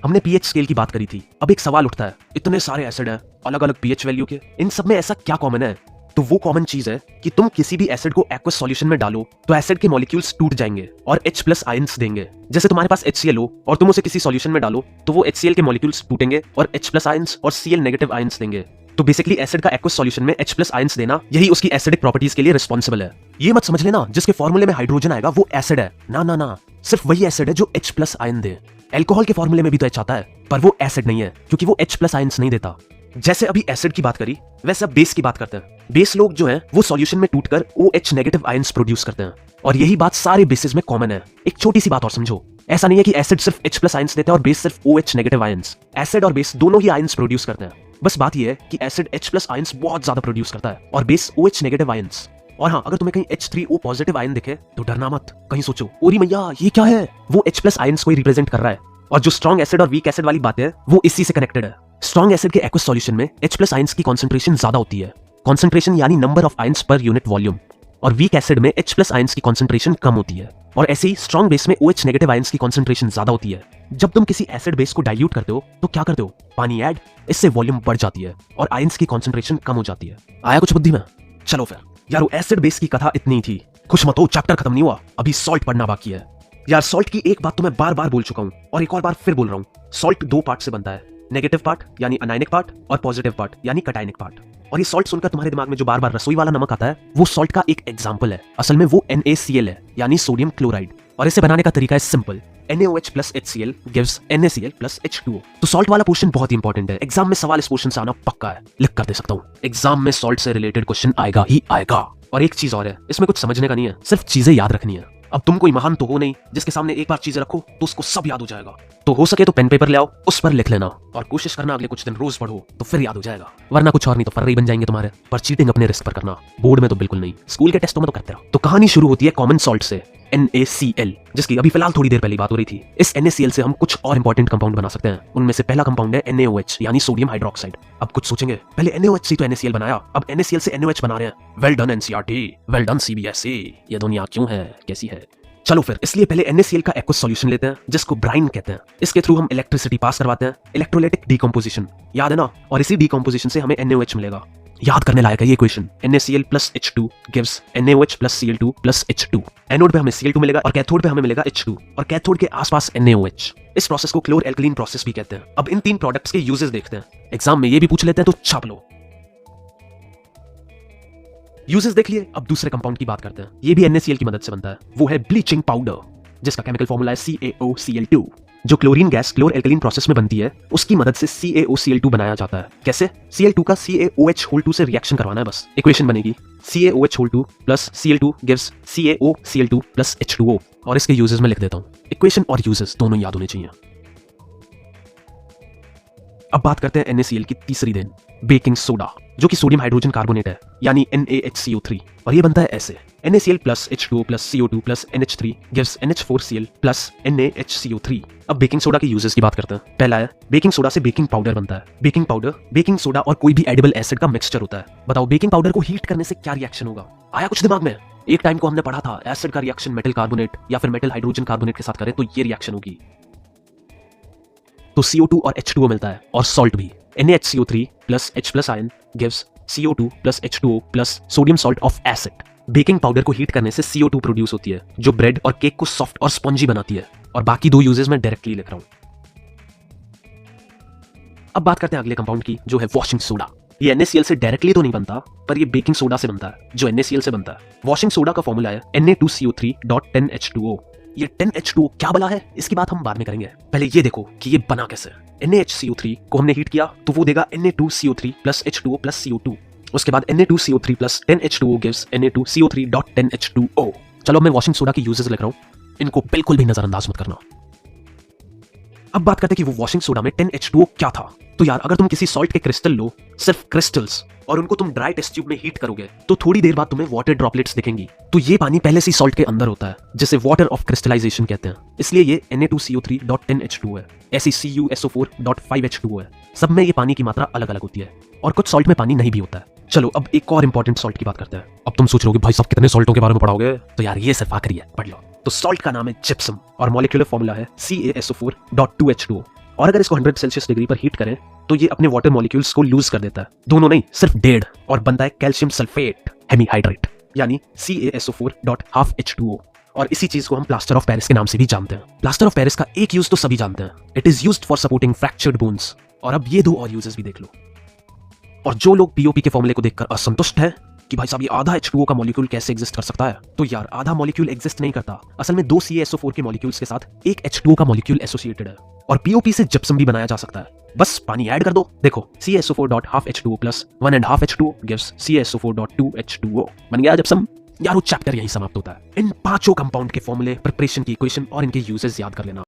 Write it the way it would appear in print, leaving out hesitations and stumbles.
हमने pH scale की बात करी थी। अब एक सवाल उठता है, इतने सारे एसिड हैं अलग अलग पीएच वैल्यू के, इन सब में ऐसा क्या कॉमन है? तो वो कॉमन चीज है कि तुम किसी भी एसिड को एक्वस सॉल्यूशन में डालो तो एसिड के मॉलिक्यूल्स टूट जाएंगे और H+ आयंस देंगे। जैसे तुम्हारे पास HCl हो और तुम उसे किसी सॉल्यूशन में डालो तो वो HCl के मॉलिक्यूल्स टूटेंगे और H+ आयंस और Cl नेगेटिव आयंस देंगे। तो बेसिकली एसिड का एक्वस सॉल्यूशन में H+ आयंस देना यही उसकी एसिडिक प्रॉपर्टीज के लिए रिस्पॉन्सिबल है। ये मत समझ लेना जिसके फॉर्मूले में हाइड्रोजन आएगा वो एसिड है, ना ना ना, सिर्फ वही एसिड है जो H+ आयन दे। एल्कोहल के फॉर्मूले में भी तो H आता है, पर वो एसिड नहीं है क्योंकि वो H+ आयंस नहीं देता। जैसे अभी एसिड की बात करी वैसे अब बेस की बात करते हैं। बेस लोग जो हैं वो सॉल्यूशन में टूटकर OH नेगेटिव आयंस प्रोड्यूस करते हैं और यही बात सारे बेसिस में कॉमन है। एक छोटी सी बात और समझो, ऐसा नहीं है कि एसिड सिर्फ H+ आयंस देता है और बेस सिर्फ OH नेगेटिव आयंस। एसिड और बेस दोनों ही आयंस प्रोड्यूस करते हैं, बस बात यह है कि एसिड H+ आयंस बहुत ज्यादा प्रोड्यूस करता है और बेस OH नेगेटिव आयंस। और हाँ, अगर तुम्हें कहीं H3O पॉजिटिव आयन दिखे तो डरना मत, कहीं सोचो ओरी मैया ये क्या है, वो H+ आयंस को ही रिप्रेजेंट कर रहा है। और जो स्ट्रॉन्ग एसिड और वीक एसिड वाली बात है वो इसी से कनेक्टेड है। स्ट्रॉन्ग एसिड के एक्वस सॉल्यूशन में H+ आयंस की कॉन्सेंट्रेशन ज्यादा होती है, कॉन्सेंट्रेशन यानी number of ions per unit volume, और वीक एसिड में H+ आयंस की कॉन्सेंट्रेशन कम होती है। और ऐसे ही स्ट्रॉन्ग बेस में OH नेगेटिव आयंस की कॉन्सेंट्रेशन ज्यादा होती है। जब तुम किसी एसिड बेस को डाइल्यूट करते हो तो क्या करते हो, पानी ऐड, इससे वॉल्यूम बढ़ जाती है और आयंस की कॉन्सेंट्रेशन कम हो जाती है। आया कुछ बुद्धि में? चलो फिर यारो, एसिड बेस की कथा इतनी ही थी। खुश मत हो, चैप्टर खत्म नहीं हुआ, अभी सॉल्ट पढ़ना बाकी है। यार सॉल्ट की एक बात तो मैं बार बार बोल चुका हूं और एक और बार फिर बोल रहा हूं, सॉल्ट दो पार्ट से बनता है, नेगेटिव पार्ट यानी अनायनिक पार्ट और पॉजिटिव पार्ट यानी कटायनिक पार्ट। और ये सॉल्ट सुनकर तुम्हारे दिमाग में जो बार बार रसोई वाला नमक आता है वो सॉल्ट का एक एग्जांपल है। असल में वो NaCl है यानी सोडियम क्लोराइड, और इसे बनाने का तरीका है simple, NaOH plus HCl gives NaCl plus H2O। तो सॉल्ट वाला पोर्शन बहुत ही इंपॉर्टेंट है, एग्जाम में सवाल इस पोर्शन से आना पक्का है, लिख कर दे सकता हूँ। एग्जाम में सॉल्ट से रिलेटेड क्वेश्चन आएगा ही आएगा। और एक चीज और है, इसमें कुछ समझने का नहीं है, सिर्फ चीजें याद रखनी है। अब तुम कोई महान तो हो नहीं जिसके सामने एक बार चीजें रखो तो उसको सब याद हो जाएगा। तो हो सके तो पेन पेपर ले आओ, उस पर लिख लेना और कोशिश करना अगले कुछ दिन रोज पढ़ो तो फिर याद हो जाएगा, वरना कुछ और नहीं तो फर्री बन जाएंगे तुम्हारे। पर चीटिंग अपने रिस्क पर करना, बोर्ड में तो बिल्कुल नहीं, स्कूल के टेस्टों में तो करते रहो। तो कहानी शुरू होती है कॉमन सॉल्ट से, NaCl, जिसकी अभी फिलहाल थोड़ी देर पहले बात हो रही थी। इस NaCl से हम कुछ और इंपॉर्टेंट कंपाउंड बना सकते हैं। उनमें से पहला कंपाउंड है NaOH यानी सोडियम हाइड्रोक्साइड। अब कुछ सोचेंगे, पहले NaOH से तो NaCl बनाया, अब NaCl से NaOH बना रहे हैं। Well done NCERT, well done CBSE, ये दुनिया क्यों है, कैसी है। चलो फिर, इसलिए पहले NaCl का एक्वस सॉल्यूशन लेते हैं जिसको ब्राइन कहते हैं। इसके थ्रू हम इलेक्ट्रिसिटी पास करवाते हैं, इलेक्ट्रोलाइटिक डीकंपोजिशन, याद है ना। और इसी डीकंपोजिशन से हमें NaOH मिलेगा। याद करने लायक है ये equation, NaCl plus H2 gives NaOH plus Cl2 plus H2। Anode पे हमें Cl2 मिलेगा और कैथोड पे हमें मिलेगा H2 और कैथोड के आसपास NaOH। इस प्रोसेस को क्लोर एल्कलीन प्रोसेस भी कहते हैं। अब इन तीन प्रोडक्ट्स के यूजेस देखते हैं, एग्जाम में ये भी पूछ लेते हैं तो छाप लो। यूजेस देख लिए, अब दूसरे कंपाउंड की बात करते हैं। ये भी NaCl की मदद से बनता है, वो है ब्लीचिंग पाउडर, जिसका केमिकल फॉर्मूला है CaOCl2। जो क्लोरीन गैस क्लोर एल्कलीन प्रोसेस में बनती है उसकी मदद से CaOCl2 बनाया जाता है। कैसे? Cl2 का CaOH2 से रिएक्शन करवाना है बस, इक्वेशन बनेगी CaOH2 plus Cl2 gives CaOCl2 plus H2O। और इसके यूजेस में लिख देता हूं, इक्वेशन और यूजेस दोनों याद होने चाहिए। अब बात करते हैं NaCl की तीसरी देन, बेकिंग सोडा, जो कि सोडियम हाइड्रोजन कार्बोनेट है यानी NaHCO3। और ये बनता है ऐसे, NaCl plus H2O plus CO2 plus NH3 gives NH4Cl plus NaHCO3। अब बेकिंग सोडा के यूजेस की बात करते हैं। पहला है, बेकिंग सोडा से बेकिंग पाउडर बनता है। बेकिंग पाउडर बेकिंग सोडा और कोई भी एडिबल एसिड का मिक्सचर होता है। बताओ बेकिंग पाउडर को हीट करने से क्या रिएक्शन होगा? आया कुछ दिमाग में? एक टाइम को हमने पढ़ा था एसिड का रिएक्शन मेटल कार्बोनेट या फिर मेटल हाइड्रोजन कार्बोनेट के साथ करे तो ये रिएक्शन होगी। तो CO2 और H2O मिलता है, और सॉल्ट भी, NaHCO3 plus H+ ion gives CO2 plus H2O plus sodium salt of acid. Baking powder को हीट करने से CO2 प्रोड्यूस होती है जो ब्रेड और केक को सॉफ्ट और स्पॉन्जी बनाती है। और बाकी दो यूजेस मैं डायरेक्टली लिख रहा हूं। अब बात करते हैं अगले कंपाउंड की, जो है वॉशिंग सोडा। ये NaCl से डायरेक्टली तो नहीं बनता, पर ये बेकिंग सोडा से बनता है जो NaCl से बनता है। वॉशिंग सोडा का फॉर्मूला है Na2CO3.10H2O। ये 10H2O क्या बला है, इसकी बात हम बाद में करेंगे। पहले ये देखो कि ये बना कैसे। NaHCO3 को हमने हीट किया तो वो देगा Na2CO3 plus H2O plus CO2। उसके बाद Na2CO3 plus 10H2O gives Na2CO3.10H2O। चलो मैं वॉशिंग सोडा की यूजेस लिख रहा हूं, इनको बिल्कुल भी नजरअंदाज मत करना। अब बात करते हैं कि वो वॉशिंग सोडा में 10H2O क्या था। तो यार अगर तुम किसी सॉल्ट के क्रिस्टल लो, सिर्फ क्रिस्टल्स, और उनको तुम ड्राई टेस्ट ट्यूब में हीट करोगे तो थोड़ी देर बाद तुम्हें वाटर ड्रॉपलेट्स दिखेंगी। तो ये पानी पहले से सॉल्ट के अंदर होता है जिसे वाटर ऑफ क्रिस्टलाइजेशन कहते हैं, इसलिए ये Na2CO3.10H2O है। ऐसी CuSO4.5H2O है। सब में ये पानी की मात्रा अलग अलग होती है और कुछ सॉल्ट में पानी नहीं भी होता है। चलो अब एक और इंपॉर्टेंट सॉल्ट की बात करते हैं। अब तुम सोच रहे हो भाई साहब कितने सॉल्टों के बारे में पढ़ाओगे, तो यार ये सिर्फ आखिरी है, पढ़ लो। तो सॉल्ट का नाम है जिप्सम और मॉलिक्यूलर फॉर्मूला है CaSO4.2H2O। और अगर इसको 100 सेल्सियस डिग्री पर हीट करें तो ये अपने वाटर मॉलिक्यूल्स को लूज कर देता है, दोनों नहीं सिर्फ 1.5, और बनता है कैल्शियम सल्फेट हेमीहाइड्रेट यानी CaSO4.12H2O। और इसी चीज को हम प्लास्टर ऑफ पेरिस के नाम से भी जानते हैं। प्लास्टर ऑफ पेरिस का एक यूज तो सभी जानते हैं, it is used for supporting fractured bones. और अब ये 2 और यूजेस भी देख लो। और जो लोग पीओपी के फॉर्मूले को देखकर असंतुष्ट हैं कि भाई साहब ये आधा H2O का मॉलिक्यूल कैसे एग्जिस्ट कर सकता है, तो यार आधा मॉलिक्यूल एग्जिस्ट नहीं करता। असल में 2 CaSO4 के मॉलिक्यूल्स के साथ एक H2O का मॉलिक्यूल एसोसिएटेड है, और पीओपी से जिप्सम भी बनाया जा सकता है, बस पानी ऐड कर दो। देखो CaSO4.12H2O plus 1.5H2O gives CaSO4.2H2O, बन गया जिप्सम। यार वो चैप्टर यही समाप्त होता है। इन 5 कंपाउंड के फॉर्मूले, प्रिपरेशन की इक्वेशन और इनके यूजेस याद कर लेना।